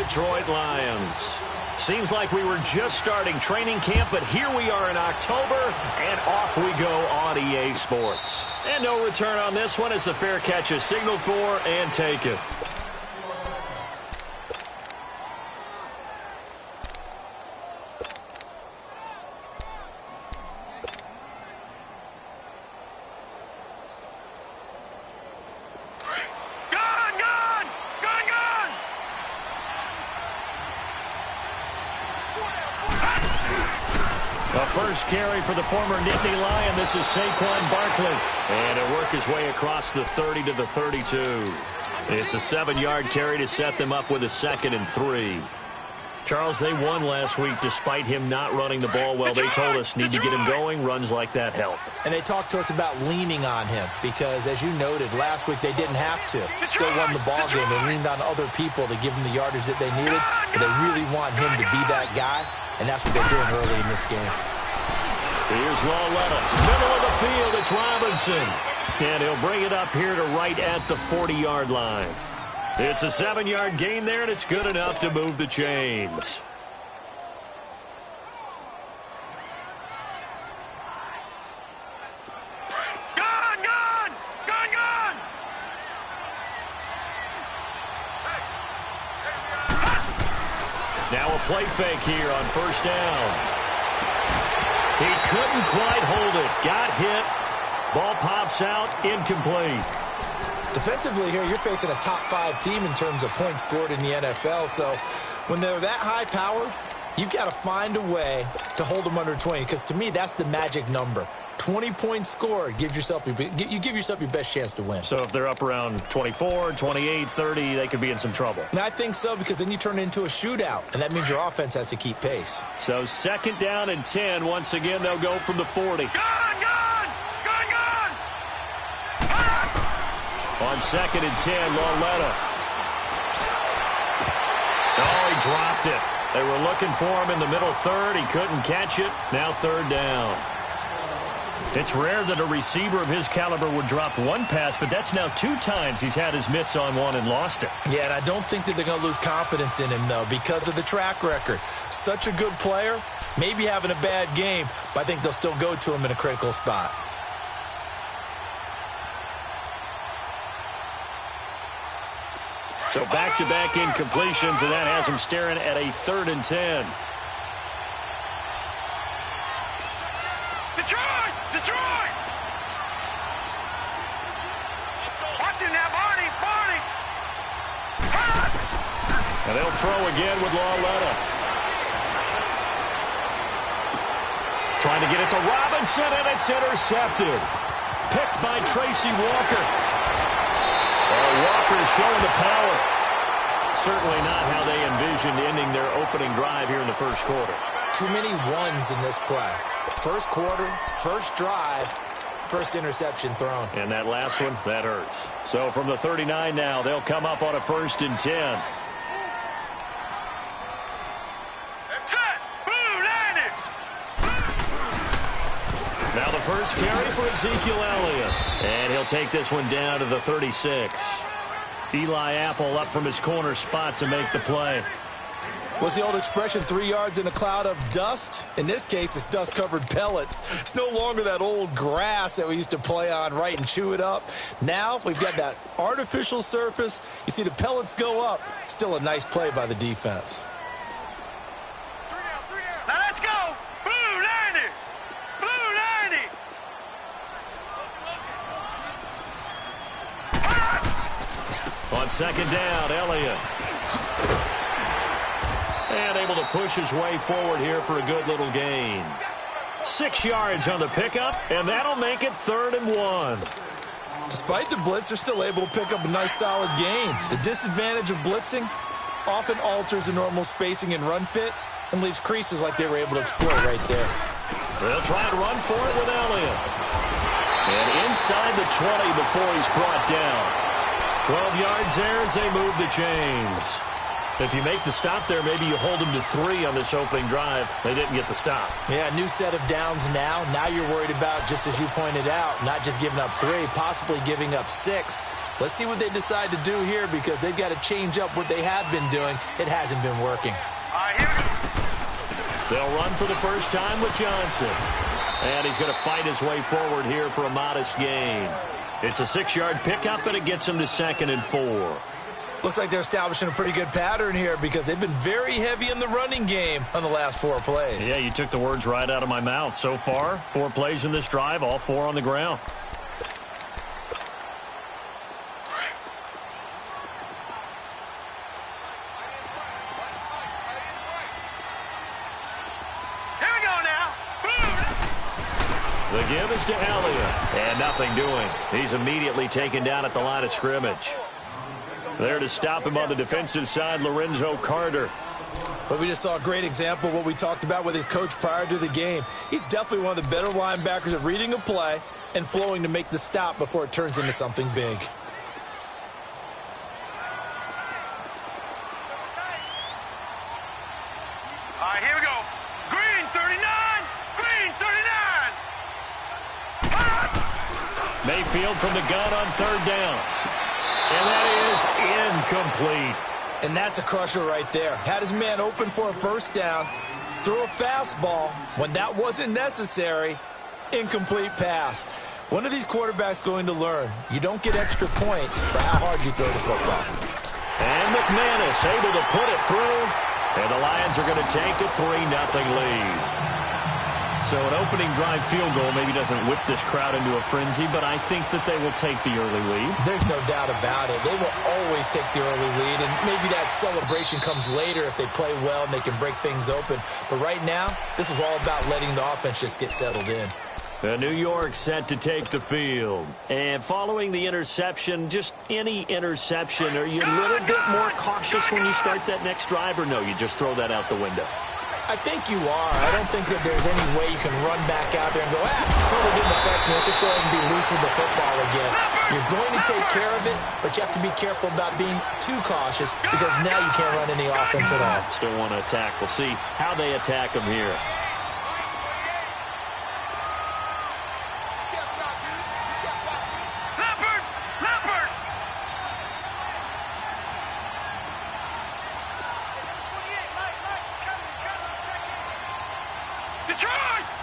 Detroit Lions. Seems like we were just starting training camp, but here we are in October, and off we go on EA Sports. And no return on this one as the fair catch is signaled for and taken. First carry for the former Nittany Lion. This is Saquon Barkley. And he'll work his way across the 30 to the 32. It's a 7-yard carry to set them up with a 2nd and 3. Charles, they won last week despite him not running the ball well. They told us need to get him going. Runs like that help. And they talked to us about leaning on him because, as you noted, last week they didn't have to. Still won the ball game. They leaned on other people to give them the yardage that they needed. But they really want him to be that guy, and that's what they're doing early in this game. Here's Lawletta. Middle of the field, it's Robinson. And he'll bring it up here to right at the 40-yard line. It's a 7-yard gain there, and it's good enough to move the chains. Now a play fake here on first down. He couldn't quite hold it. Got hit. Ball pops out. Incomplete. Defensively here, you're facing a top 5 team in terms of points scored in the NFL. So when they're that high-powered, you've got to find a way to hold them under 20. Because to me, that's the magic number. 20 points scored, you give yourself your best chance to win. So if they're up around 24, 28, 30, they could be in some trouble. And I think so, because then you turn it into a shootout, and that means your offense has to keep pace. So 2nd down and 10. Once again, they'll go from the 40. On 2nd and 10, Lawletta. Oh, he dropped it. They were looking for him in the middle third. He couldn't catch it. Now 3rd down. It's rare that a receiver of his caliber would drop one pass, but that's now 2 times he's had his mitts on one and lost it. Yeah, and I don't think that they're going to lose confidence in him, though, because of the track record. Such a good player, maybe having a bad game, but I think they'll still go to him in a critical spot. So back-to-back incompletions, and that has him staring at a 3rd and 10. Detroit! Watching that, Barney! And they'll throw again with Lawletta. Trying to get it to Robinson, and it's intercepted. Picked by Tracy Walker. Walker showing the power. Certainly not how they envisioned ending their opening drive here in the first quarter. Too many ones in this play. First quarter, first drive, first interception thrown. And that last one, that hurts. So from the 39 now, they'll come up on a 1st and 10. Now the first carry for Ezekiel Elliott. And he'll take this one down to the 36. Eli Apple up from his corner spot to make the play. What's the old expression, 3 yards in a cloud of dust? In this case, it's dust-covered pellets. It's no longer that old grass that we used to play on, right, and chew it up. Now we've got that artificial surface. You see the pellets go up. Still a nice play by the defense. Now let's go! Blue 90! Blue 90! On 2nd down, Elliott. And able to push his way forward here for a good little gain. 6 yards on the pickup, and that'll make it 3rd and 1. Despite the blitz, they're still able to pick up a nice solid gain. The disadvantage of blitzing often alters the normal spacing and run fits and leaves creases like they were able to exploit right there. They'll try and run for it with Elliott. And inside the 20 before he's brought down. 12 yards there as they move the chains. If you make the stop there, maybe you hold them to 3 on this opening drive. They didn't get the stop. Yeah, new set of downs now. Now you're worried about, just as you pointed out, not just giving up 3, possibly giving up 6. Let's see what they decide to do here because they've got to change up what they have been doing. It hasn't been working. They'll run for the first time with Johnson. And he's going to fight his way forward here for a modest gain. It's a 6-yard pickup, and it gets him to 2nd and 4. Looks like they're establishing a pretty good pattern here because they've been very heavy in the running game on the last 4 plays. Yeah, you took the words right out of my mouth. So far, 4 plays in this drive, all 4 on the ground. The give is to Elliott, and nothing doing. He's immediately taken down at the line of scrimmage. There to stop him on the defensive side, Lorenzo Carter. But we just saw a great example of what we talked about with his coach prior to the game. He's definitely one of the better linebackers at reading a play and flowing to make the stop before it turns into something big. All right, here we go. Green 39. Green 39. Mayfield from the gun on 3rd down. And that is incomplete. And that's a crusher right there. Had his man open for a first down, threw a fastball when that wasn't necessary, incomplete pass. One of these quarterbacks going to learn, you don't get extra points for how hard you throw the football. And McManus able to put it through, and the Lions are going to take a 3-0 lead. So an opening drive field goal maybe doesn't whip this crowd into a frenzy, but I think that they will take the early lead. There's no doubt about it. They will always take the early lead, and maybe that celebration comes later if they play well and they can break things open. But right now, this is all about letting the offense just get settled in. New York set to take the field. And following the interception, just any interception, are you a little bit more cautious when you start that next drive, or no, you just throw that out the window? I think you are. I don't think that there's any way you can run back out there and go, totally didn't affect me. Let's just go ahead and be loose with the football again. You're going to take care of it, but you have to be careful about being too cautious because now you can't run any offense at all. Still want to attack. We'll see how they attack them here.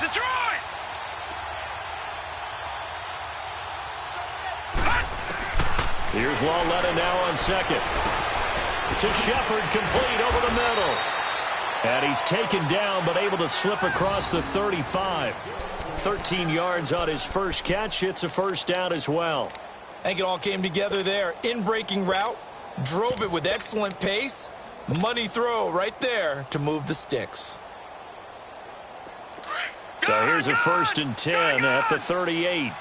Detroit! Here's Lawletta now on 2nd. To Shepard, complete over the middle. And he's taken down, but able to slip across the 35. 13 yards on his first catch. It's a first down as well. I think it all came together there. In-breaking route, drove it with excellent pace. Money throw right there to move the sticks. So here's a 1st and 10 at the 38.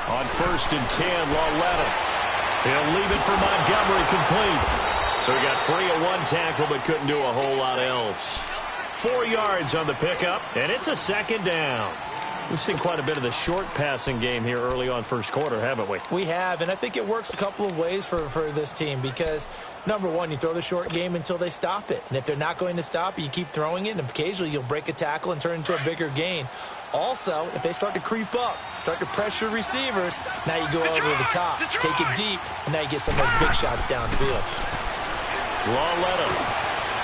On 1st and 10, Lawletta. He'll leave it for Montgomery, complete. So he got free of 1 tackle but couldn't do a whole lot else. 4 yards on the pickup, and it's a 2nd down. We've seen quite a bit of the short passing game here early on first quarter, haven't we? We have, and I think it works a couple of ways for this team because, number one, you throw the short game until they stop it. And if they're not going to stop it, you keep throwing it, and occasionally you'll break a tackle and turn into a bigger gain. Also, if they start to creep up, start to pressure receivers, now you go over the top, take it deep, and now you get some of those big shots downfield. Lawletta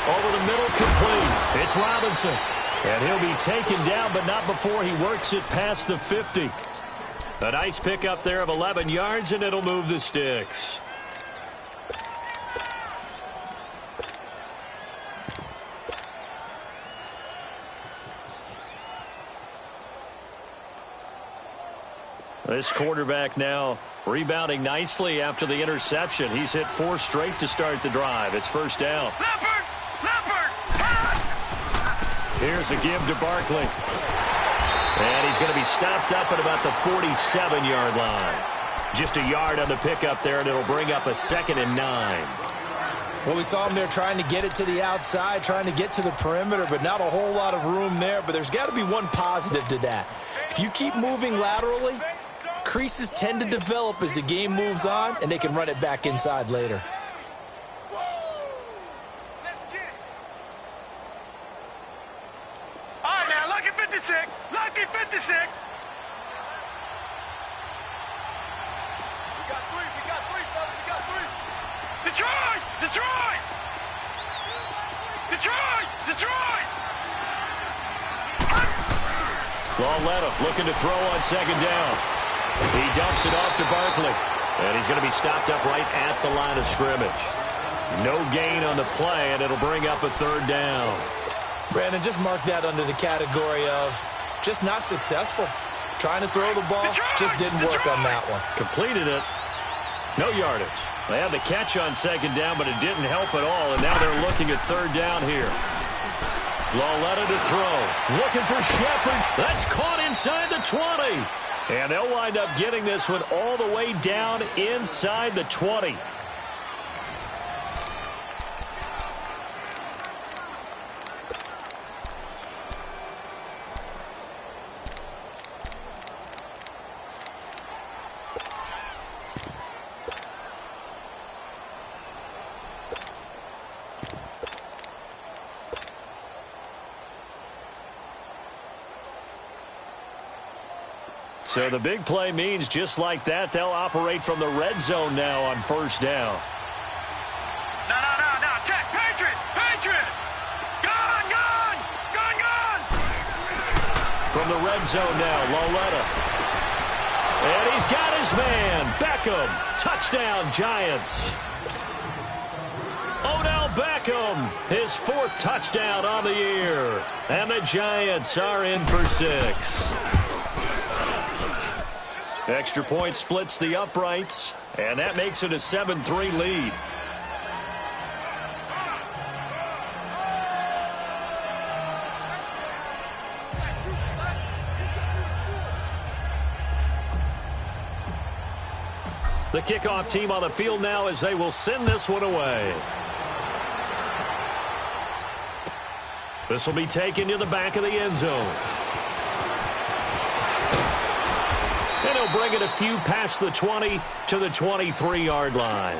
over the middle, complete. It's Robinson. And he'll be taken down, but not before he works it past the 50. A nice pickup there of 11 yards, and it'll move the sticks. This quarterback now rebounding nicely after the interception. He's hit 4 straight to start the drive. It's first down. Here's a give to Barkley. And he's going to be stopped up at about the 47-yard line. Just a yard on the pickup there, and it'll bring up a 2nd and 9. Well, we saw him there trying to get it to the outside, trying to get to the perimeter, but not a whole lot of room there. But there's got to be one positive to that. If you keep moving laterally, creases tend to develop as the game moves on, and they can run it back inside later. All right, now Detroit! Detroit! Detroit! Detroit! Lauletta looking to throw on second down. He dumps it off to Barkley. And he's going to be stopped up right at the line of scrimmage. No gain on the play, and it'll bring up a third down. Brandon, just mark that under the category of just not successful. Trying to throw the ball, just didn't work on that one. Completed it. No yardage. They had the catch on second down, but it didn't help at all, and now they're looking at third down here. Lauletta to throw. Looking for Shepard. That's caught inside the 20. And they'll wind up getting this one all the way down inside the 20. So the big play means just like that, they'll operate from the red zone now on first down. No. Check. Patriot! Patriot! Gone! Gone! Gone! Gone! From the red zone now, Lauletta. And he's got his man, Beckham. Touchdown, Giants. Odell Beckham, his fourth touchdown on the year. And the Giants are in for 6. Extra point splits the uprights, and that makes it a 7-3 lead. The kickoff team on the field now as they will send this one away. This will be taken to the back of the end zone. And he'll bring it a few past the 20 to the 23-yard line.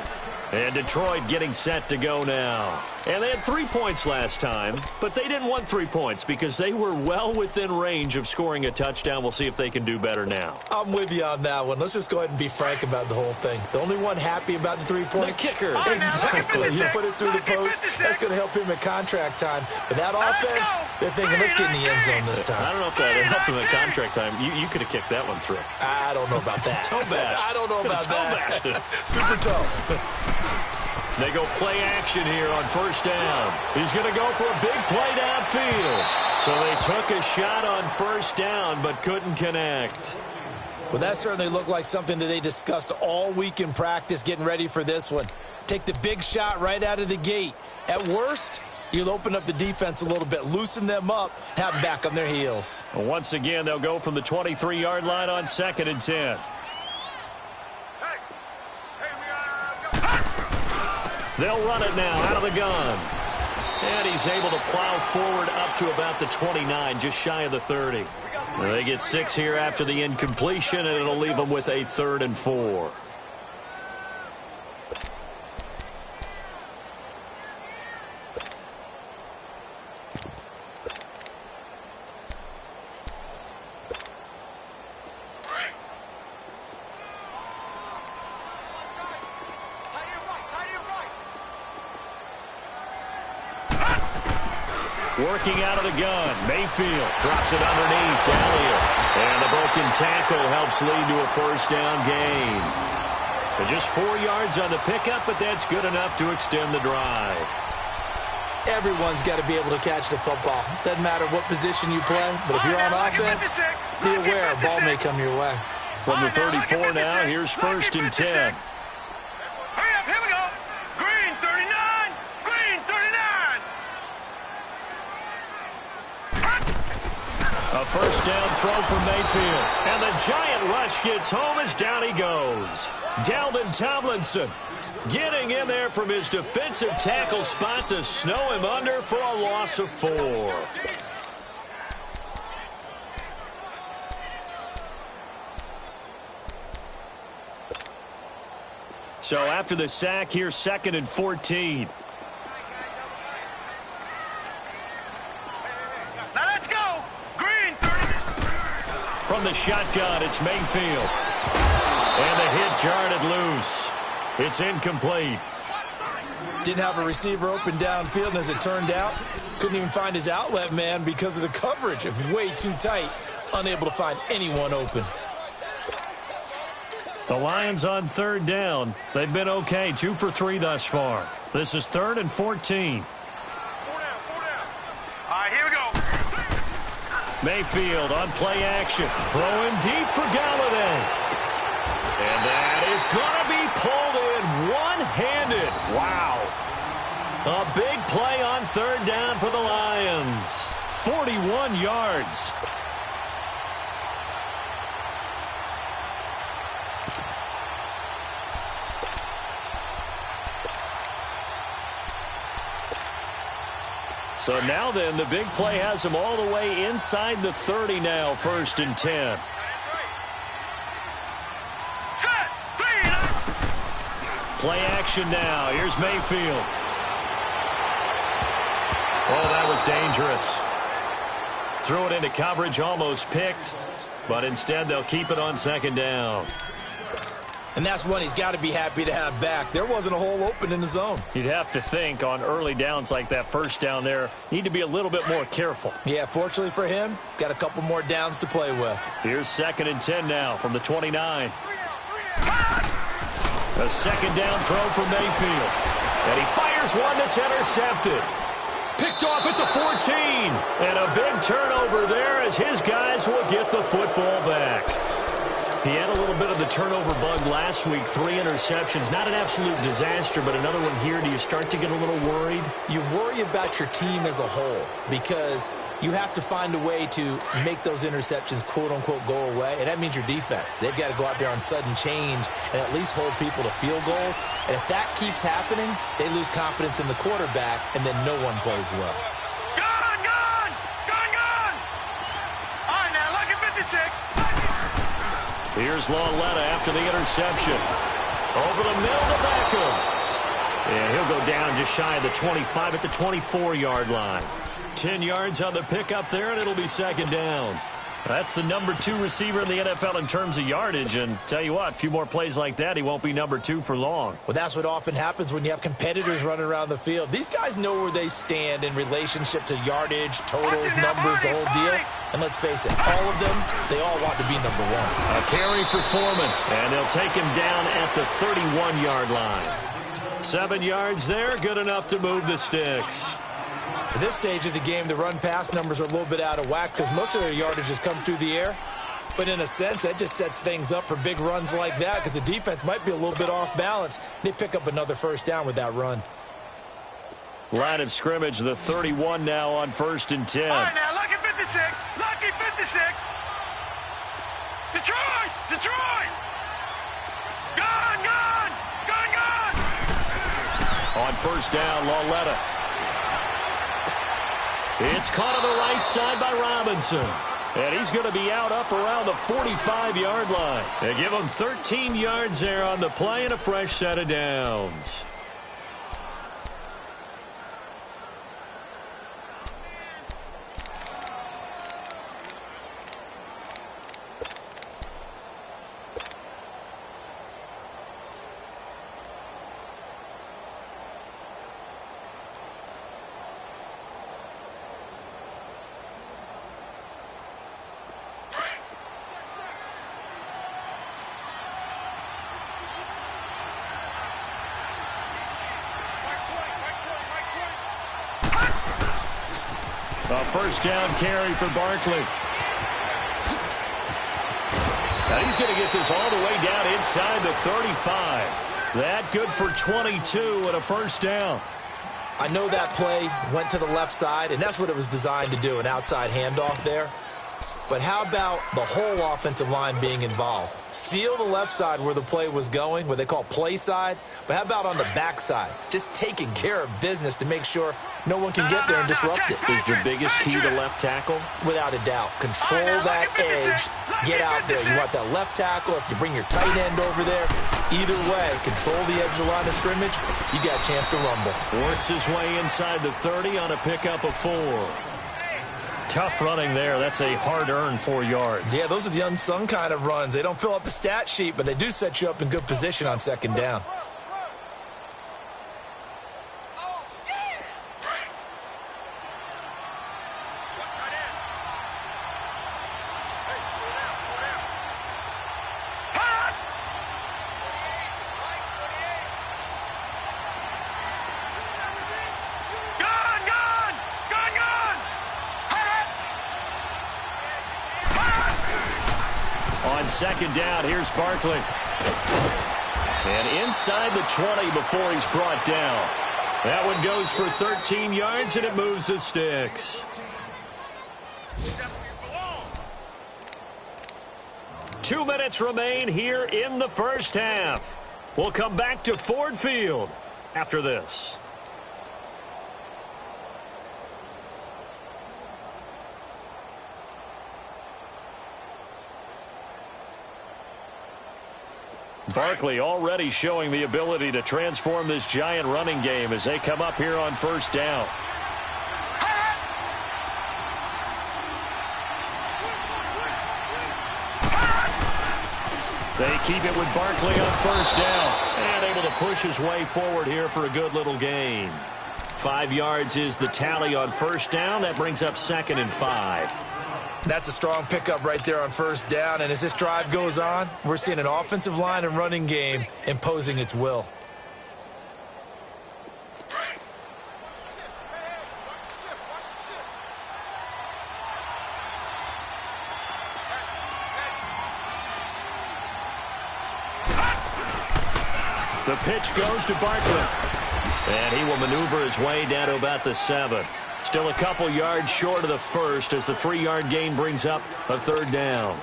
And Detroit getting set to go now. And they had 3 points last time, but they didn't want 3 points because they were well within range of scoring a touchdown. We'll see if they can do better now. I'm with you on that one. Let's just go ahead and be frank about the whole thing. The only one happy about the 3-point. The kicker. Exactly. You put it through the post. That's going to help him at contract time. But that offense, they're thinking, let's get in the end zone this time. I don't know if that helped him at contract time. You could have kicked that one through. I don't know about that. Toe bash. I don't know about that. Super tough. They go play action here on first down. He's going to go for a big play downfield. So they took a shot on first down but couldn't connect. Well, that certainly looked like something that they discussed all week in practice getting ready for this one. Take the big shot right out of the gate. At worst, you'll open up the defense a little bit, loosen them up, have them back on their heels. Well, once again, they'll go from the 23-yard line on 2nd and 10. They'll run it now out of the gun. And he's able to plow forward up to about the 29, just shy of the 30. Well, they get 6 here after the incompletion, and it'll leave them with a 3rd and 4. Working out of the gun, Mayfield drops it underneath to Elliott. And the broken tackle helps lead to a first down gain. But just 4 yards on the pickup, but that's good enough to extend the drive. Everyone's got to be able to catch the football. Doesn't matter what position you play, but if you're on offense, be aware a ball may come your way. From the 34 now, here's 1st and 10. Hurry up, here we go. Green 39, green 39. A first down throw from Mayfield. And the giant rush gets home as down he goes. Dalvin Tomlinson getting in there from his defensive tackle spot to snow him under for a loss of 4. So after the sack, here's 2nd and 14. Now let's go. Green 30. From the shotgun, it's Mayfield. And the hit jarred it loose. It's incomplete. Didn't have a receiver open downfield, and as it turned out, couldn't even find his outlet man because of the coverage. It's way too tight, unable to find anyone open. The Lions on third down. They've been okay, 2 for 3 thus far. This is 3rd and 14. 4 down. All right, here we go. Mayfield on play action. Throwing deep for Galladay. And that is going to be pulled in one-handed. Wow. A big play on third down for the Lions. 41 yards. So now then, the big play has him all the way inside the 30 now, 1st and 10. Set. Play action now. Here's Mayfield. Oh, that was dangerous. Threw it into coverage, almost picked, but instead they'll keep it on 2nd down. And that's one he's got to be happy to have back. There wasn't a hole open in the zone. You'd have to think on early downs like that 1st down there, need to be a little bit more careful. Yeah, fortunately for him, got a couple more downs to play with. Here's 2nd and 10 now from the 29. A 2nd down throw for Mayfield. And he fires one that's intercepted. Picked off at the 14. And a big turnover there as his guys will get the football back. He had a little bit of the turnover bug last week, 3 interceptions. Not an absolute disaster, but another one here. Do you start to get a little worried? You worry about your team as a whole because you have to find a way to make those interceptions, quote-unquote, go away, and that means your defense. They've got to go out there on sudden change and at least hold people to field goals. And if that keeps happening, they lose confidence in the quarterback, and then no one plays well. Gone! All right, now, lucky 56. Here's Lauletta after the interception. Over the middle to Beckham. And he'll go down just shy of the 25 at the 24-yard line. 10 yards on the pickup there, and it'll be 2nd down. That's the number 2 receiver in the NFL in terms of yardage. And tell you what, a few more plays like that, he won't be number 2 for long. Well, that's what often happens when you have competitors running around the field. These guys know where they stand in relationship to yardage, totals, numbers, the whole deal. And let's face it, all of them, they all want to be number 1. A carry for Foreman, and they'll take him down at the 31-yard line. 7 yards there, good enough to move the sticks. At this stage of the game, the run-pass numbers are a little bit out of whack because most of their yardage has come through the air. But in a sense, that just sets things up for big runs like that because the defense might be a little bit off balance. They pick up another 1st down with that run. Line of scrimmage, the 31 now on 1st and 10. All right, now, lucky 56. Lucky 56. Detroit! Gone! On 1st down, Lauletta. It's caught on the right side by Robinson. And he's going to be out up around the 45-yard line. They give him 13 yards there on the play and a fresh set of downs. A 1st down carry for Barkley. Now he's going to get this all the way down inside the 35. That good for 22 and a 1st down. I know that play went to the left side, and that's what it was designed to do, an outside handoff there. But how about the whole offensive line being involved? Seal the left side where the play was going, what they call play side. But how about on the back side? Just taking care of business to make sure no one can get there and disrupt it. Is the biggest key to left tackle? Without a doubt. Control that edge. Get out there. You want that left tackle. If you bring your tight end over there, either way, control the edge of the line of scrimmage, you got a chance to rumble. Works his way inside the 30 on a pickup of 4. Tough running there. That's a hard-earned 4 yards. Yeah, those are the unsung kind of runs. They don't fill up the stat sheet, but they do set you up in good position on 2nd down. second down. Here's Barkley. And inside the 20 before he's brought down. That one goes for 13 yards, and it moves the sticks. 2 minutes remain here in the first half. We'll come back to Ford Field after this. Barkley already showing the ability to transform this giant running game as they come up here on first down. They keep it with Barkley on first down and able to push his way forward here for a good little gain. 5 yards is the tally on first down. That brings up 2nd and 5. That's a strong pickup right there on first down. And as this drive goes on, we're seeing an offensive line and running game imposing its will. The pitch goes to Barkley. And he will maneuver his way down to about the 7. Still a couple yards short of the first as the 3-yard gain brings up a third down.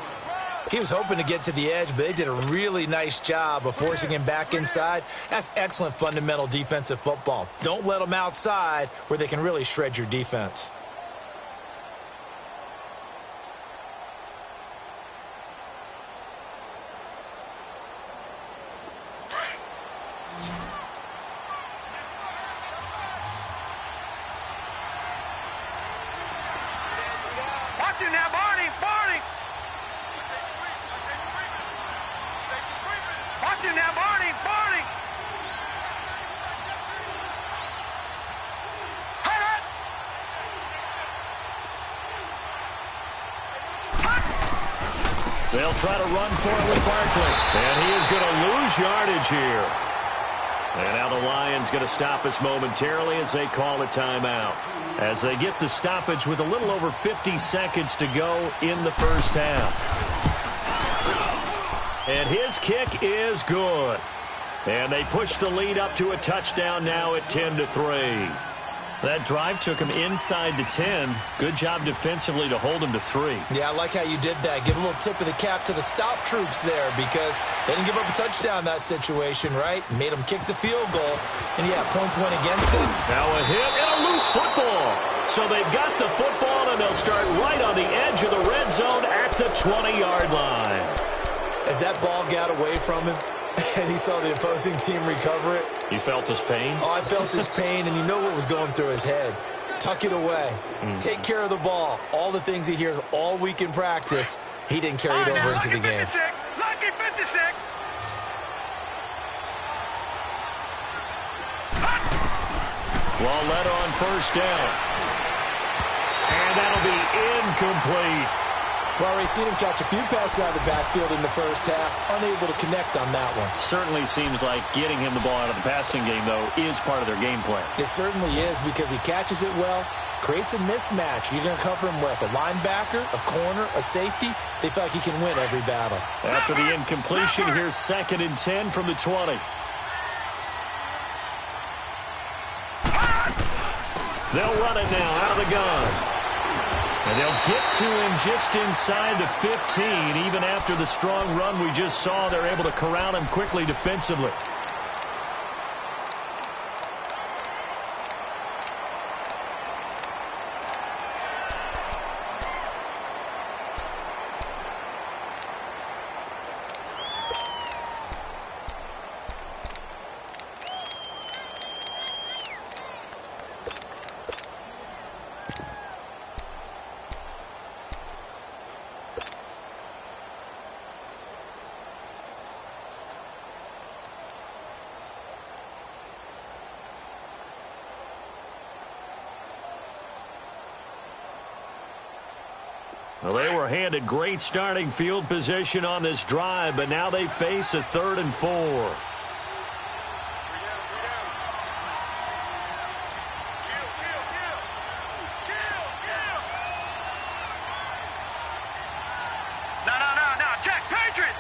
He was hoping to get to the edge, but they did a really nice job of forcing him back inside. That's excellent fundamental defensive football. Don't let them outside where they can really shred your defense. They'll try to run for it with Barkley. And he is going to lose yardage here. And now the Lions going to stop us momentarily as they call a timeout. As they get the stoppage with a little over 50 seconds to go in the first half. And his kick is good. And they push the lead up to a touchdown now at 10-3. That drive took him inside the 10. Good job defensively to hold him to 3. Yeah, I like how you did that. Give a little tip of the cap to the stop troops there because they didn't give up a touchdown in that situation, right? Made them kick the field goal. And, yeah, points went against them. Now a hit and a loose football. So they've got the football, and they'll start right on the edge of the red zone at the 20-yard line. As that ball got away from him, and he saw the opposing team recover it. You felt his pain? Oh, I felt his pain, and you know what was going through his head. Tuck it away. Take care of the ball. All the things he hears all week in practice, he didn't carry it over into the game. Lucky 56. Well led on first down. And that'll be incomplete. Well, we've seen him catch a few passes out of the backfield in the first half, unable to connect on that one. Certainly seems like getting him the ball out of the passing game, though, is part of their game plan. It certainly is because he catches it well, creates a mismatch. You're going to cover him with a linebacker, a corner, a safety. They feel like he can win every battle. After the incompletion, here's 2nd and 10 from the 20. They'll run it now out of the gun. And they'll get to him just inside the 15. Even after the strong run we just saw, they're able to corral him quickly defensively. Well, they were handed great starting field position on this drive, but now they face a 3rd and 4. No, Jack, Patriots.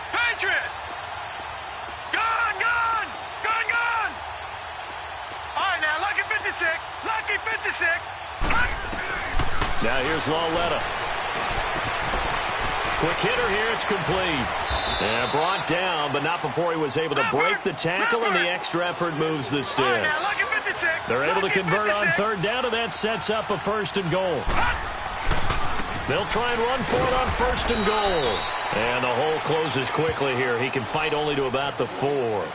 56. Now here's Lauletta. Quick hitter here, it's complete. And brought down, but not before he was able to break the tackle, and the extra effort moves the sticks. They're able to convert on third down, and that sets up a 1st and goal. They'll try and run for it on 1st and goal. And the hole closes quickly here. He can fight only to about the 4.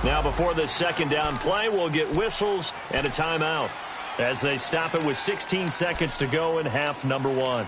Now before this 2nd down play, we'll get whistles and a timeout as they stop it with 16 seconds to go in half number 1.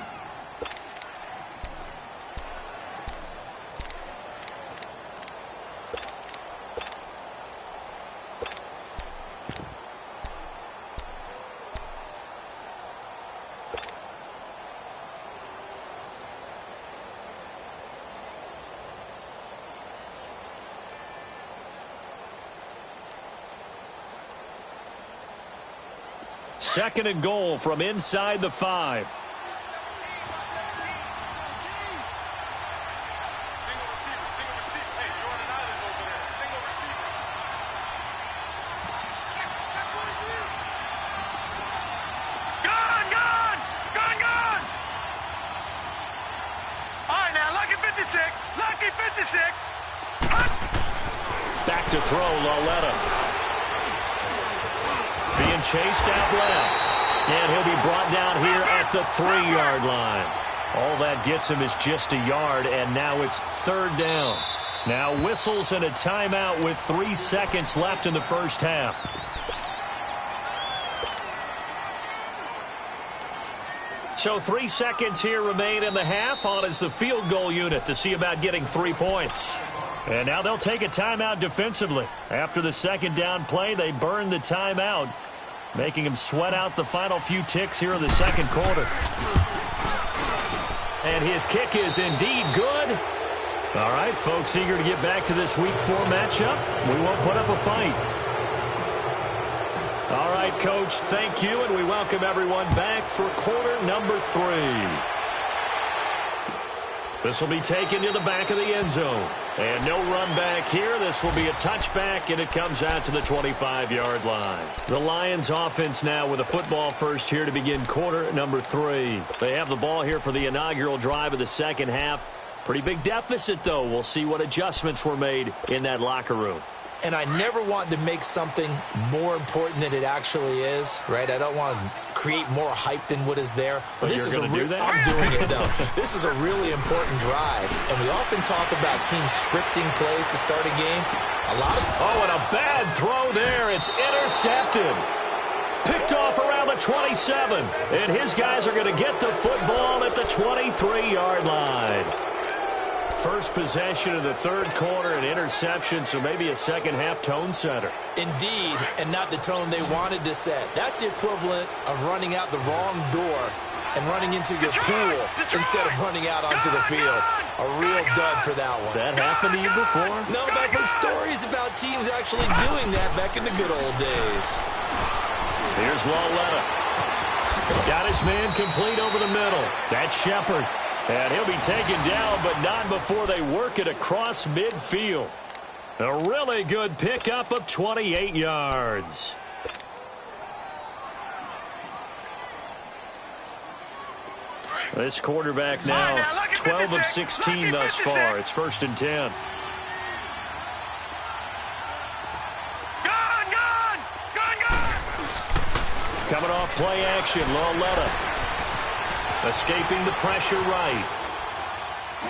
Second and goal from inside the 5. Single receiver. Hey, you're on an island over there. Single receiver. Gone! All right, now, lucky 56. Back to throw, Lauletta. Being chased out left. And he'll be brought down here at the 3-yard line. All that gets him is just a yard, and now it's 3rd down. Now whistles and a timeout with 3 seconds left in the first half. So 3 seconds here remain in the half. On is the field goal unit to see about getting 3 points. And now they'll take a timeout defensively. After the 2nd down play, they burn the timeout, making him sweat out the final few ticks here in the 2nd quarter. And his kick is indeed good. All right, folks, eager to get back to this Week 4 matchup. We won't put up a fight. All right, Coach, thank you, and we welcome everyone back for quarter number 3. This will be taken to the back of the end zone. And no run back here. This will be a touchback, and it comes out to the 25-yard line. The Lions offense now with a football first here to begin quarter number 3. They have the ball here for the inaugural drive of the 2nd half. Pretty big deficit, though. We'll see what adjustments were made in that locker room. And I never want to make something more important than it actually is, right? I don't want to create more hype than what is there. But this is going to do that? I'm doing it, though. This is a really important drive. And we often talk about teams scripting plays to start a game. Oh, and a bad throw there. It's intercepted. Picked off around the 27. And his guys are going to get the football at the 23-yard line. First possession of the 3rd quarter, an interception, so maybe a 2nd half tone setter. Indeed, and not the tone they wanted to set. That's the equivalent of running out the wrong door and running into your pool instead of running out onto the field. A real dud for that one. Has that happened to you before? No, but I've heard stories about teams actually doing that back in the good old days. Here's Lauletta. Got his man complete over the middle. That's Shepard. And he'll be taken down, but not before they work it across midfield. A really good pickup of 28 yards. This quarterback now 12 of 16 thus far. It's 1st and 10. Coming off play action, Lauletta. Escaping the pressure right.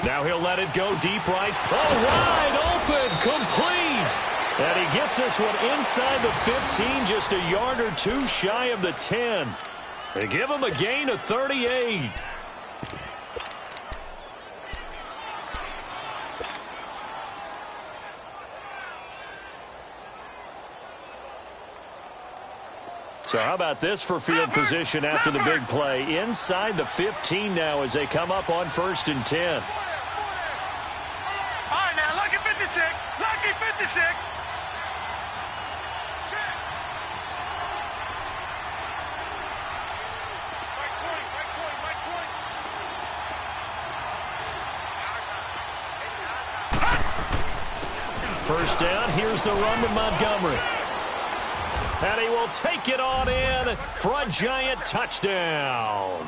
Now he'll let it go deep right. Oh, wide open, complete. And he gets this one inside the 15, just a yard or 2 shy of the 10. They give him a gain of 38. So how about this for field position after the big play? Inside the 15 now as they come up on 1st and 10. All right, now, lucky 56. Lucky 56. First down, here's the run to Montgomery. And he will take it on in for a giant touchdown.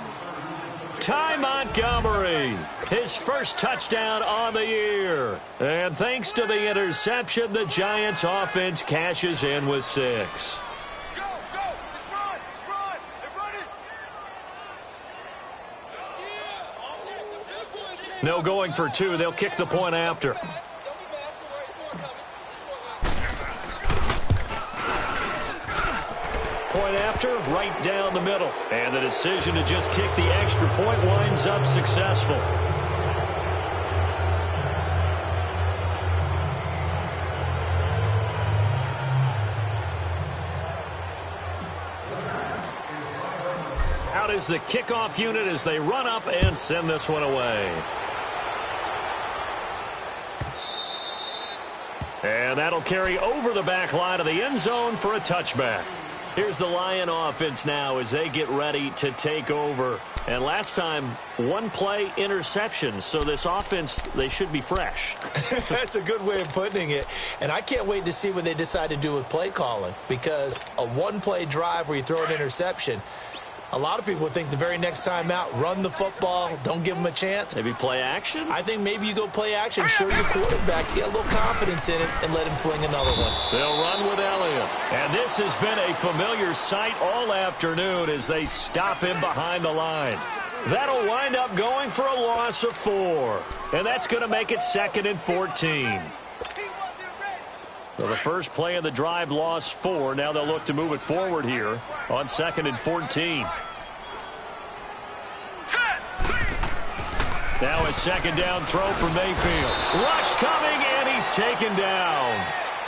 Ty Montgomery, his first touchdown on the year. And thanks to the interception, the Giants offense cashes in with 6. Go, go. Let's run. Let's run. They're running. No going for 2. They'll kick the point after. Point after, right down the middle. And the decision to just kick the extra point winds up successful. Out is the kickoff unit as they run up and send this one away. And that'll carry over the back line of the end zone for a touchback. Here's the Lion offense now as they get ready to take over. And last time, 1 play interception. So this offense, they should be fresh. That's a good way of putting it. And I can't wait to see what they decide to do with play calling. Because a 1-play drive where you throw an interception, a lot of people think the very next time out, run the football, don't give them a chance. Maybe play action? I think maybe you go play action, show your quarterback, get a little confidence in it, and let him fling another one. They'll run with Elliott. And this has been a familiar sight all afternoon as they stop him behind the line. That'll wind up going for a loss of 4. And that's going to make it 2nd and 14. So the first play of the drive lost 4. Now they'll look to move it forward here on 2nd and 14. Now a second down throw for Mayfield. Rush coming, and he's taken down.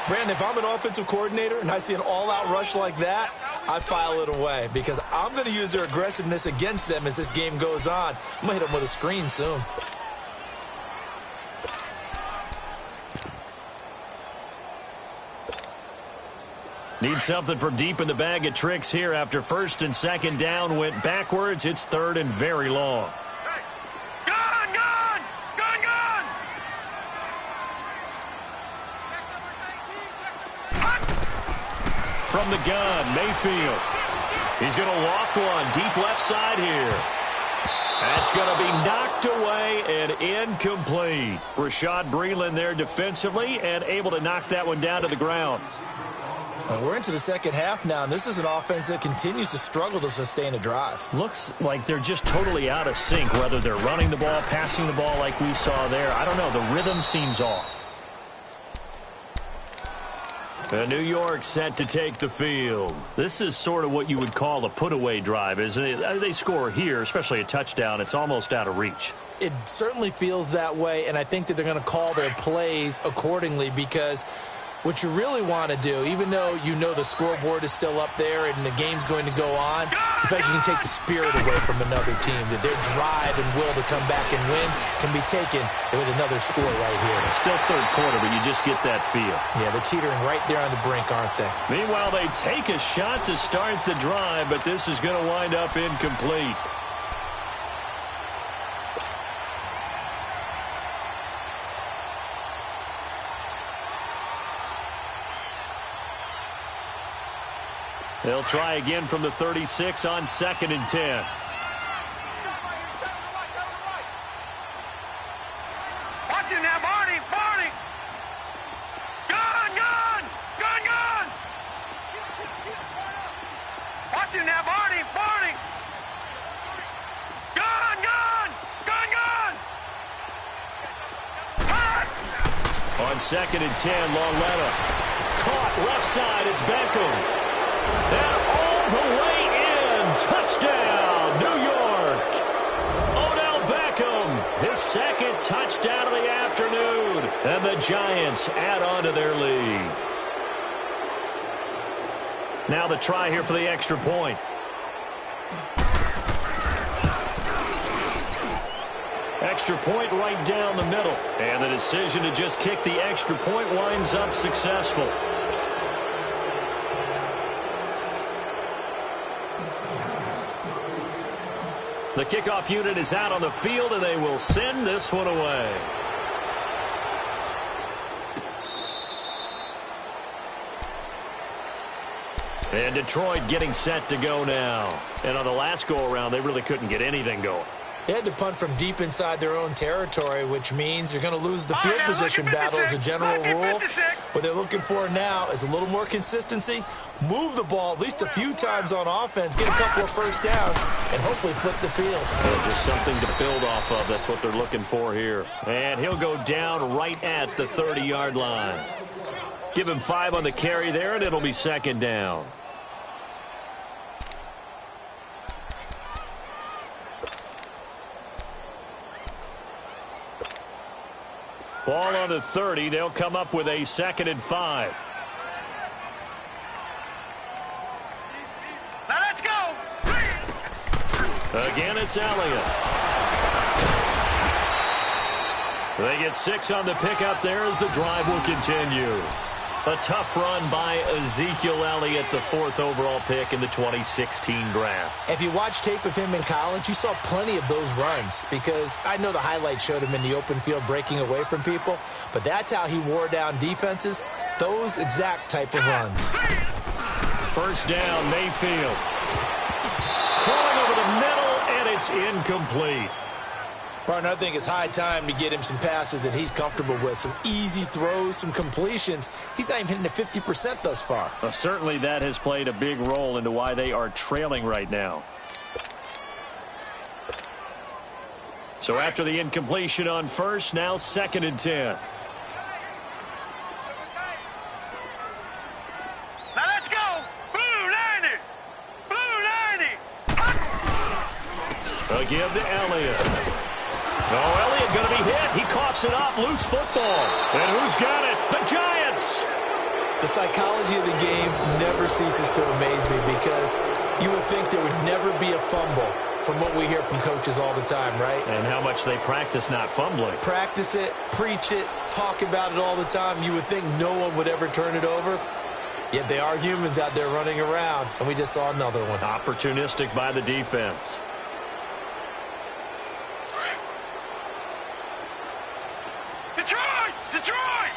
Brandon, if I'm an offensive coordinator and I see an all-out rush like that, I file it away because I'm going to use their aggressiveness against them as this game goes on. I'm going to hit them with a screen soon. Need something from deep in the bag of tricks here after 1st and 2nd down went backwards. It's 3rd and very long. Gun, gun! Gun, gun! From the gun, Mayfield. He's going to loft one deep left side here. That's going to be knocked away and incomplete. Rashad Breeland there defensively and able to knock that one down to the ground. We're into the second half now, and this is an offense that continues to struggle to sustain a drive. Looks like they're just totally out of sync, whether they're running the ball, passing the ball like we saw there. I don't know. The rhythm seems off. New York set to take the field. This is sort of what you would call a put-away drive, isn't it? They score here, especially a touchdown. It's almost out of reach. It certainly feels that way, and I think that they're going to call their plays accordingly because what you really want to do, even though you know the scoreboard is still up there and the game's going to go on, you feel like you can take the spirit away from another team, that their drive and will to come back and win can be taken with another score right here. It's still 3rd quarter, but you just get that feel. Yeah, they're teetering right there on the brink, aren't they? Meanwhile, they take a shot to start the drive, but this is going to wind up incomplete. They'll try again from the 36 on 2nd and 10. Watch him now, Barney! Barney! Gun, gun! Gun, gun! Watch him now, Barney! Barney! Gun, gun! Gun, gun! Cut! On 2nd and 10, Lauletta. Caught left side, it's Beckham. And all the way in, touchdown, New York. Odell Beckham, his 2nd touchdown of the afternoon. And the Giants add on to their lead. Now the try here for the extra point. Extra point right down the middle. And the decision to just kick the extra point winds up successful. The kickoff unit is out on the field, and they will send this one away. And Detroit getting set to go now. And on the last go-around, they really couldn't get anything going. They had to punt from deep inside their own territory, which means you're going to lose the field position battle as a general rule. What they're looking for now is a little more consistency, move the ball at least a few times on offense, get a couple of first downs, and hopefully flip the field. Just something to build off of. That's what they're looking for here. And he'll go down right at the 30-yard line. Give him 5 on the carry there, and it'll be second down. Ball on the 30. They'll come up with a 2nd and 5. Now let's go. Again, it's Elliott. They get 6 on the pickup there as the drive will continue. A tough run by Ezekiel Elliott, the 4th overall pick in the 2016 draft. If you watch tape of him in college, you saw plenty of those runs because I know the highlights showed him in the open field breaking away from people, but that's how he wore down defenses, those exact type of runs. First down, Mayfield. Throwing over the middle, and it's incomplete. Partner, I think it's high time to get him some passes that he's comfortable with, some easy throws, some completions. He's not even hitting the 50% thus far. Well, certainly that has played a big role into why they are trailing right now. So after the incompletion on first, now 2nd and 10. Now let's go. Blue 90. Blue 90. A give to Elliott. Oh, Elliott going to be hit. He coughs it up. Loose football. And who's got it? The Giants. The psychology of the game never ceases to amaze me because you would think there would never be a fumble from what we hear from coaches all the time, right? And how much they practice not fumbling. Practice it, preach it, talk about it all the time. You would think no one would ever turn it over. Yet they are humans out there running around, and we just saw another one. Opportunistic by the defense. Detroit!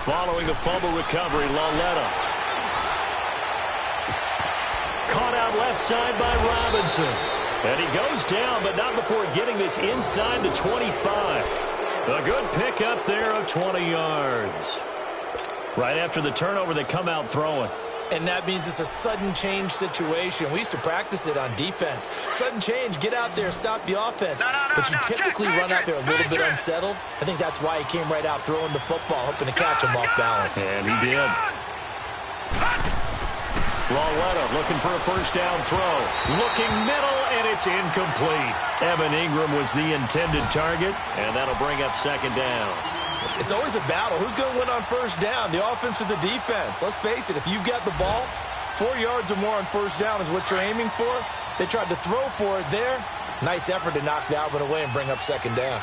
Following the fumble recovery, Lauletta. Caught out left side by Robinson. And he goes down, but not before getting this inside the 25. A good pickup there of 20 yards. Right after the turnover, they come out throwing. And that means it's a sudden change situation. We used to practice it on defense. Sudden change, get out there, stop the offense. But you typically run out there a little bit unsettled. I think that's why he came right out throwing the football, hoping to catch him off balance. And he did. Lauletta looking for a first down throw. Looking middle, and it's incomplete. Evan Ingram was the intended target, and that'll bring up 2nd down. It's always a battle. Who's going to win on first down, the offense or the defense? Let's face it, if you've got the ball, 4 yards or more on first down is what you're aiming for. They tried to throw for it there. Nice effort to knock that one away and bring up 2nd down.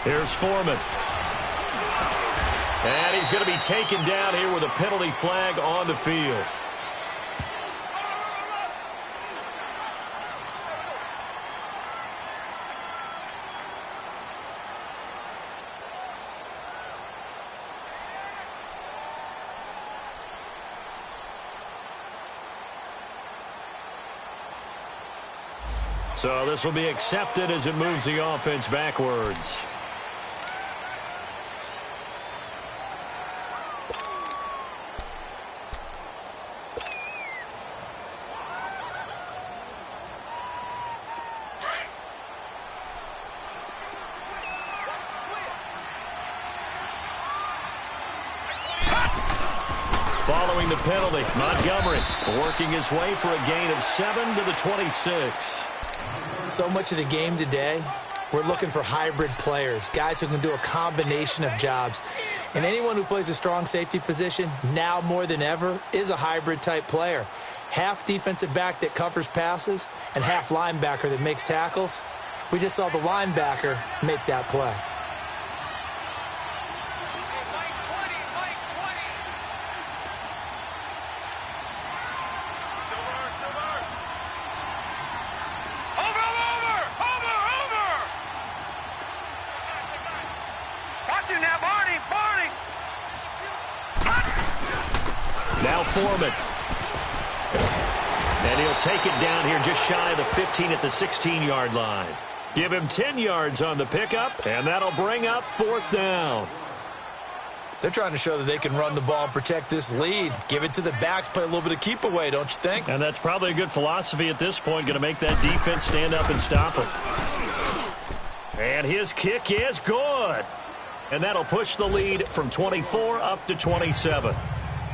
Here's Foreman. And he's going to be taken down here with a penalty flag on the field. So this will be accepted as it moves the offense backwards. Following the penalty, Montgomery working his way for a gain of 7 to the 26. So much of the game today, we're looking for hybrid players, guys who can do a combination of jobs. And anyone who plays a strong safety position, now more than ever, is a hybrid type player. Half defensive back that covers passes and half linebacker that makes tackles. We just saw the linebacker make that play. Over! Foreman. And he'll take it down here just shy of the 15 at the 16-yard line. Give him 10 yards on the pickup, and that'll bring up 4th down. They're trying to show that they can run the ball and protect this lead. Give it to the backs, play a little bit of keep away, don't you think? And that's probably a good philosophy at this point, going to make that defense stand up and stop him. And his kick is good. And that'll push the lead from 24 up to 27.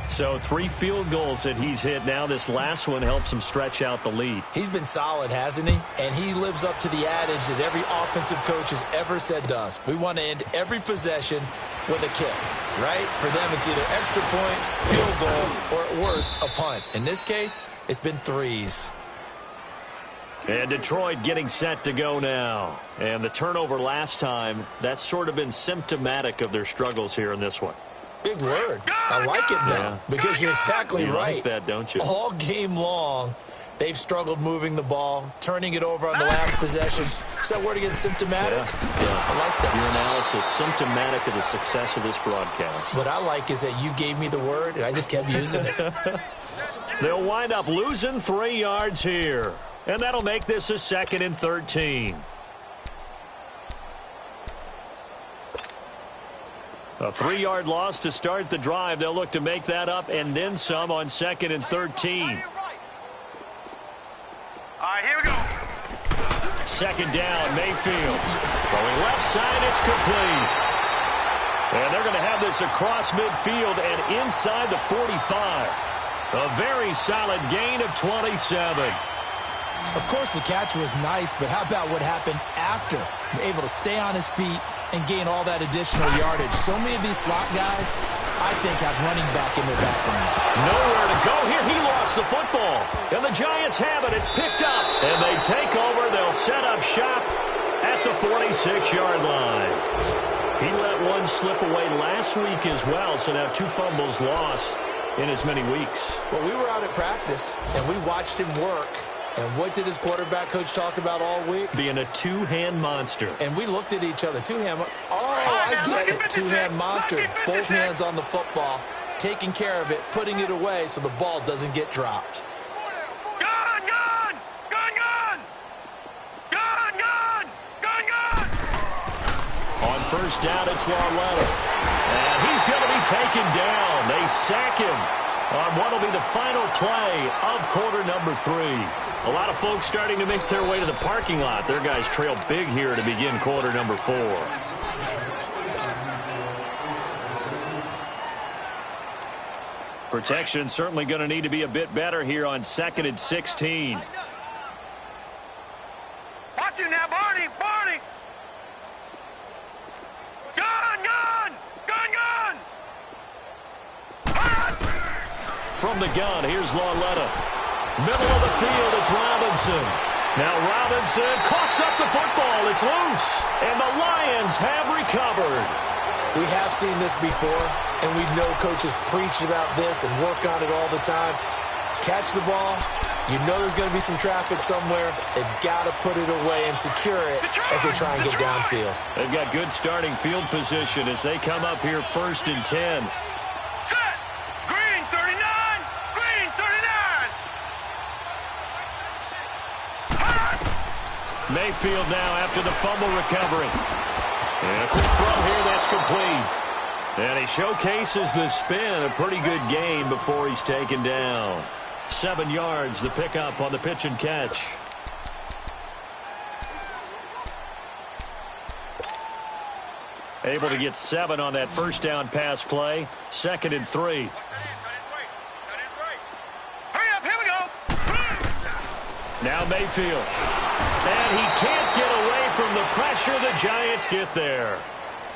So 3 field goals that he's hit now. This last one helps him stretch out the lead. He's been solid, hasn't he? And he lives up to the adage that every offensive coach has ever said to us. We want to end every possession with a kick, right? For them, it's either extra point, field goal, or at worst, a punt. In this case, it's been 3s. And Detroit getting set to go now. And the turnover last time, that's sort of been symptomatic of their struggles here in this one. Big word. I like it now because you're exactly right. You like that, don't you? All game long, they've struggled moving the ball, turning it over on the last possession. Is that word again, symptomatic? Yeah. I like that. Your analysis, symptomatic of the success of this broadcast. What I like is that you gave me the word, and I just kept using it. They'll wind up losing 3 yards here. And that'll make this a 2nd and 13. A 3-yard loss to start the drive. They'll look to make that up and then some on 2nd and 13. All right, here we go. 2nd down, Mayfield. Throwing left side, it's complete. And they're going to have this across midfield and inside the 45. A very solid gain of 27. Of course, the catch was nice, but how about what happened after? Able to stay on his feet and gain all that additional yardage. So many of these slot guys, I think, have running back in their background. Nowhere to go here. He lost the football. And the Giants have it. It's picked up. And they take over. They'll set up shop at the 46-yard line. He let one slip away last week as well, so now 2 fumbles lost in as many weeks. Well, we were out at practice, and we watched him work. And what did his quarterback coach talk about all week? Being a two-hand monster. And we looked at each other. Two-hand. Oh, I get it. Two-hand monster. Both hands on the football, taking care of it, putting it away so the ball doesn't get dropped. Gun, gun! Gun, gun! Gun, gun! Gun, gun! On 1st down, it's Lawler. And he's going to be taken down. They sack him on what will be the final play of quarter number 3. A lot of folks starting to make their way to the parking lot. Their guys trail big here to begin quarter number 4. Protection certainly going to need to be a bit better here on 2nd and 16. Watch you now, Barney! Barney! Gun, gun! Gun, gun! From the gun, here's Lauletta. Middle of the field, it's Robinson. Now Robinson coughs up the football. It's loose. And the Lions have recovered. We have seen this before, and we know coaches preach about this and work on it all the time. Catch the ball. You know there's going to be some traffic somewhere. They've got to put it away and secure it as they try and get downfield. They've got good starting field position as they come up here 1st and 10. Set! Green 39! Green 39! Mayfield now after the fumble recovery. And a quick throw here, that's complete. And he showcases the spin, a pretty good game before he's taken down. 7 yards, the pickup on the pitch and catch. Able to get 7 on that 1st down pass play. 2nd and 3. Hurry up, here we go! Now Mayfield. And he can't get away from the pressure. The Giants get there.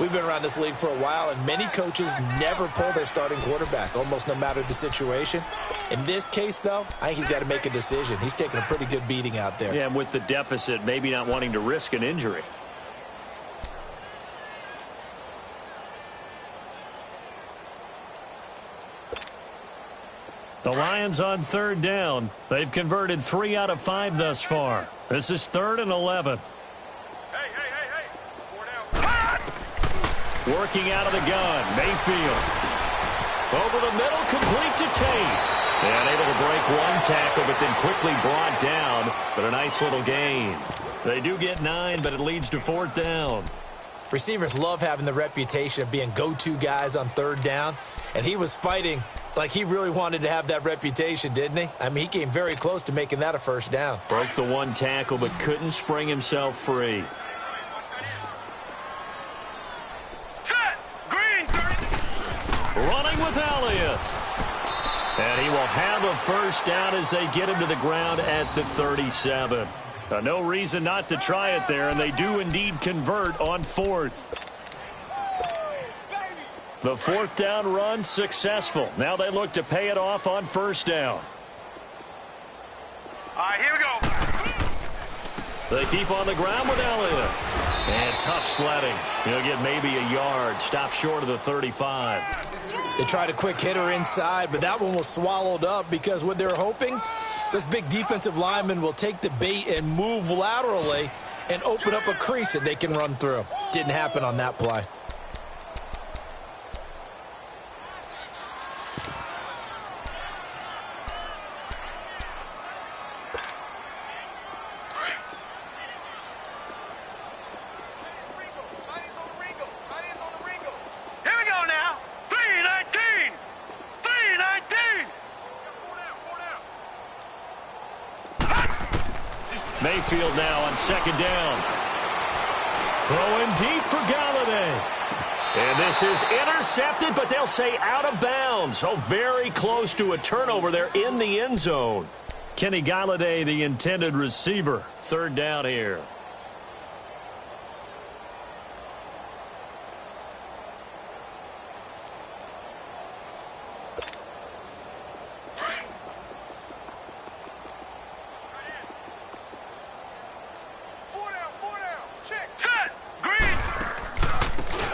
We've been around this league for a while, and many coaches never pull their starting quarterback, almost no matter the situation. In this case, though, I think he's got to make a decision. He's taking a pretty good beating out there. Yeah, and with the deficit, maybe not wanting to risk an injury. The Lions on 3rd down. They've converted 3 out of 5 thus far. This is 3rd and 11. Hey! 4 down. Working out of the gun, Mayfield. Over the middle, complete to Tate. And able to break one tackle, but then quickly brought down. But a nice little gain. They do get 9, but it leads to 4th down. Receivers love having the reputation of being go-to guys on 3rd down. And he was fighting like he really wanted to have that reputation, didn't he? I mean, he came very close to making that a 1st down. Broke the one tackle, but couldn't spring himself free. Set. Green. 30. Running with Elliott. And he will have a 1st down as they get him to the ground at the 37. No reason not to try it there, and they do indeed convert on 4th. The 4th down run successful. Now they look to pay it off on 1st down. All right, here we go. They keep on the ground with Elliott. And tough sledding. He'll get maybe a yard. Stop short of the 35. They tried a quick hitter inside, but that one was swallowed up because what they're hoping, this big defensive lineman will take the bait and move laterally and open up a crease that they can run through. Didn't happen on that play. Here we go now. 319. 319. Mayfield now on 2nd down. Throwing deep for Galladay. And this is intercepted, but they'll say out of bounds. Oh, very close to a turnover there in the end zone. Kenny Galladay, the intended receiver. 3rd down here.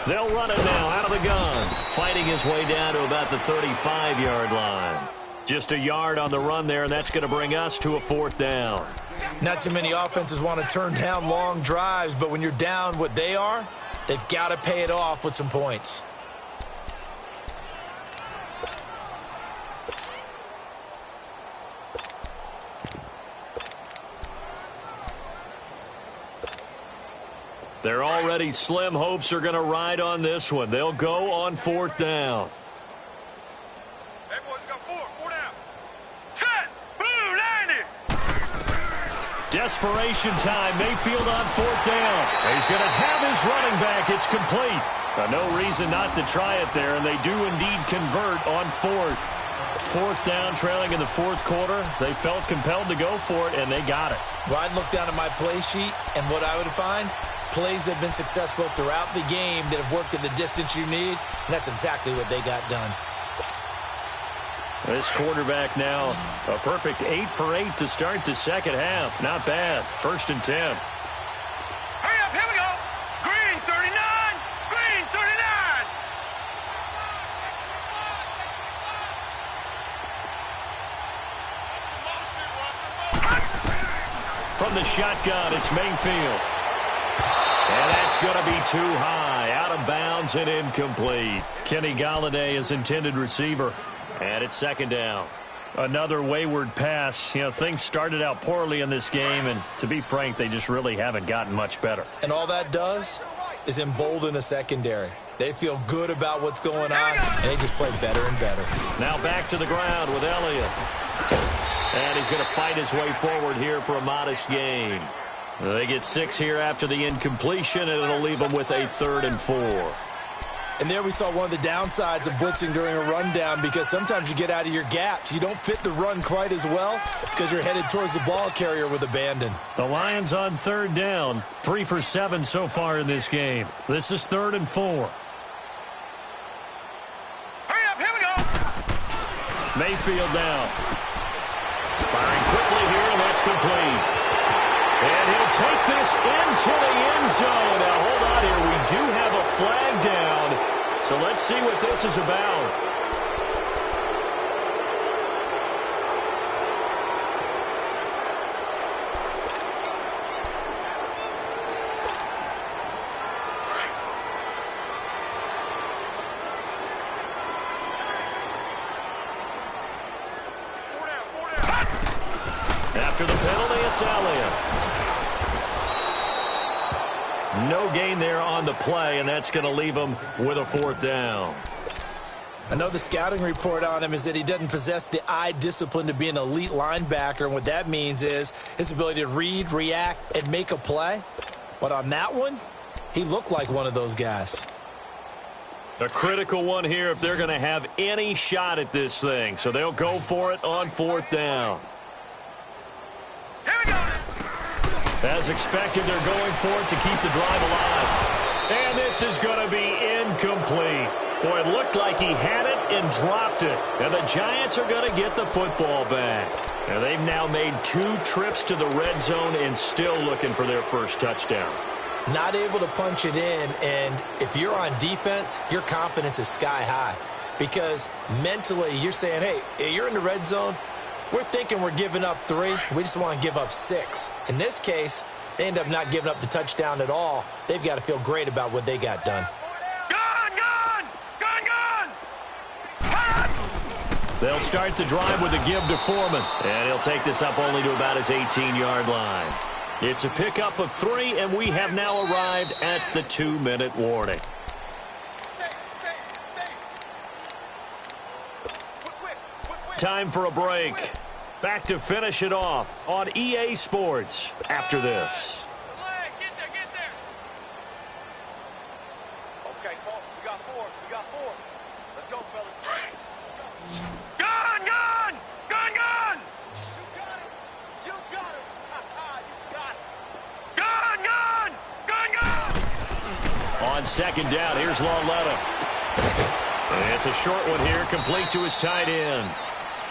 They'll run it now out of the gun. Fighting his way down to about the 35-yard line. Just a yard on the run there, and that's going to bring us to a 4th down. Not too many offenses want to turn down long drives, but when you're down what they are, they've got to pay it off with some points. Their already slim hopes are going to ride on this one. They'll go on 4th down. Hey, boys, we got 4 down. Set. Blue 90. Desperation time. Mayfield on 4th down. He's going to have his running back. It's complete. No reason not to try it there, and they do indeed convert on 4th. 4th down, trailing in the 4th quarter. They felt compelled to go for it, and they got it. Well, I'd look down at my play sheet, and what I would find, plays have been successful throughout the game that have worked at the distance you need, and that's exactly what they got done. This quarterback now, a perfect 8 for 8 to start the 2nd half. Not bad. 1st and 10. Hurry up, here we go. Green 39. Green 39. From the shotgun, it's Mayfield. And that's going to be too high, out of bounds and incomplete. Kenny Galladay is intended receiver, and it's 2nd down. Another wayward pass. You know, things started out poorly in this game, and to be frank, they just really haven't gotten much better. And all that does is embolden a secondary. They feel good about what's going on, and they just play better and better. Now back to the ground with Elliott. And he's going to fight his way forward here for a modest gain. They get 6 here after the incompletion, and it'll leave them with a 3rd and 4. And there we saw one of the downsides of blitzing during a rundown, because sometimes you get out of your gaps. You don't fit the run quite as well because you're headed towards the ball carrier with abandon. The Lions on 3rd down. 3 for 7 so far in this game. This is 3rd and 4. Hurry up, here we go. Mayfield now. Firing quickly here, and that's complete. And he'll take this into the end zone. Now, hold on here. We do have a flag down. So let's see what this is about. After the penalty, it's Elliott. No gain there on the play, and that's going to leave him with a 4th down. I know the scouting report on him is that he doesn't possess the eye discipline to be an elite linebacker, and what that means is his ability to read, react, and make a play. But on that one, he looked like one of those guys. A critical one here if they're going to have any shot at this thing. So they'll go for it on 4th down. Here we go. As expected, they're going for it to keep the drive alive. And this is going to be incomplete. Boy, it looked like he had it and dropped it. And the Giants are going to get the football back. And they've now made 2 trips to the red zone and still looking for their first touchdown. Not able to punch it in, and if you're on defense, your confidence is sky high. Because mentally, you're saying, hey, you're in the red zone. We're thinking we're giving up 3. We just want to give up 6. In this case, they end up not giving up the touchdown at all. They've got to feel great about what they got done. They'll start the drive with a give to Foreman, and he'll take this up only to about his 18-yard line. It's a pickup of 3, and we have now arrived at the 2-minute warning. Time for a break. Back to finish it off on EA Sports after this. Get there. Okay, we got 4. Let's go, fellas. Gun! You got him. You got it. Gun! On 2nd down, here's Lauletta. And it's a short one here, complete to his tight end.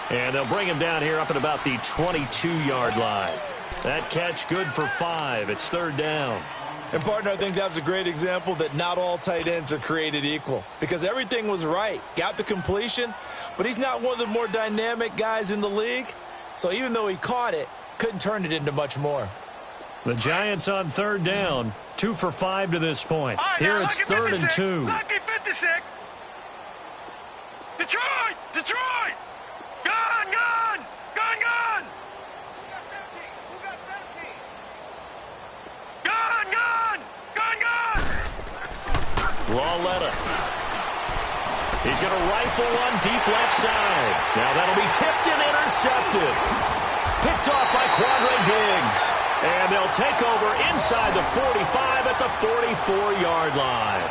And they'll bring him down here up at about the 22-yard line. That catch good for 5. It's 3rd down. And, partner, I think that's a great example that not all tight ends are created equal. Because everything was right. Got the completion, but he's not one of the more dynamic guys in the league. So even though he caught it, couldn't turn it into much more. The Giants on 3rd down. 2 for 5 to this point. Right, here now, it's 3rd and 2. Lucky 56. Detroit! Gun! Who got 17? Gun! Lauletta. He's going to rifle one deep left side. Now that'll be tipped and intercepted. Picked off by Quandre Diggs. And they'll take over inside the 45 at the 44-yard line.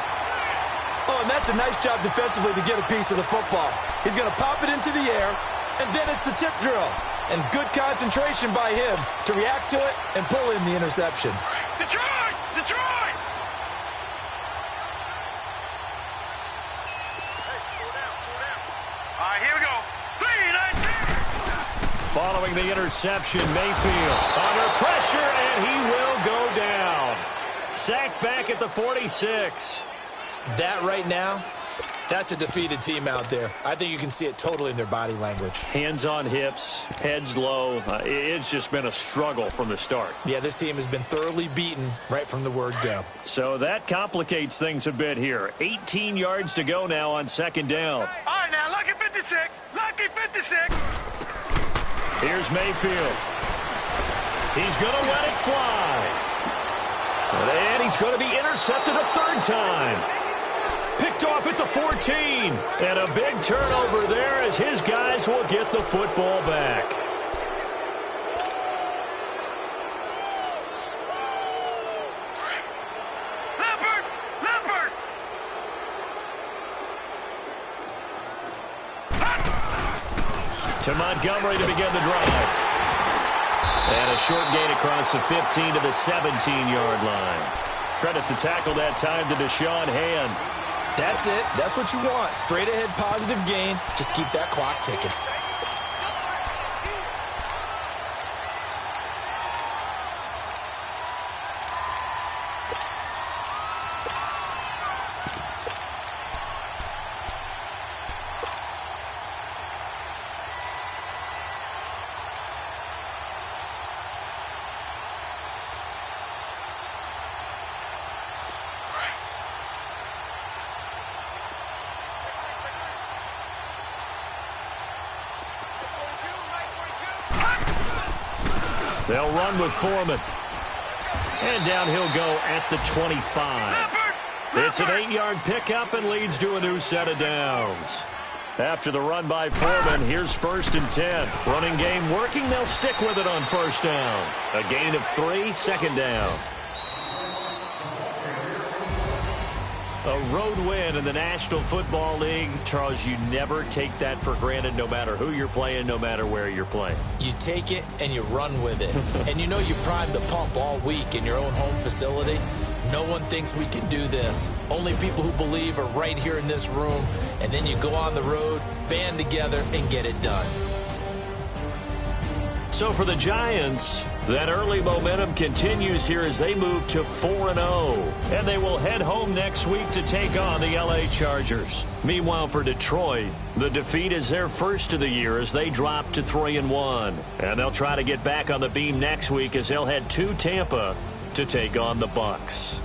Oh, and that's a nice job defensively to get a piece of the football. He's going to pop it into the air, and then it's the tip drill. And good concentration by him to react to it and pull in the interception. Detroit! All right, here we go. 3-19. Following the interception, Mayfield under pressure, and he will go down. Sacked back at the 46. That right now, that's a defeated team out there. I think you can see it totally in their body language. Hands on hips, heads low. It's just been a struggle from the start. Yeah, this team has been thoroughly beaten right from the word go. So that complicates things a bit here. 18 yards to go now on 2nd down. All right, now, lucky 56. Here's Mayfield. He's going to let it fly. And he's going to be intercepted a 3rd time. Picked off at the 14. And a big turnover there as his guys will get the football back. Leopard! To Montgomery to begin the drive. And a short gain across the 15 to the 17-yard line. Credit the tackle that time to Deshaun Hand. That's it. That's what you want. Straight ahead positive gain. Just keep that clock ticking. They'll run with Foreman. And down he'll go at the 25. It's an 8-yard pickup and leads to a new set of downs. After the run by Foreman, here's 1st and 10. Running game working. They'll stick with it on 1st down. A gain of 3, 2nd down. A road win in the National Football League. Charles, you never take that for granted no matter who you're playing, no matter where you're playing. You take it and you run with it. And you know you primed the pump all week in your own home facility. No one thinks we can do this. Only people who believe are right here in this room. And then you go on the road, band together, and get it done. So for the Giants, that early momentum continues here as they move to 4-0. And they will head home next week to take on the LA Chargers. Meanwhile, for Detroit, the defeat is their first of the year as they drop to 3-1. And they'll try to get back on the beam next week as they'll head to Tampa to take on the Bucs.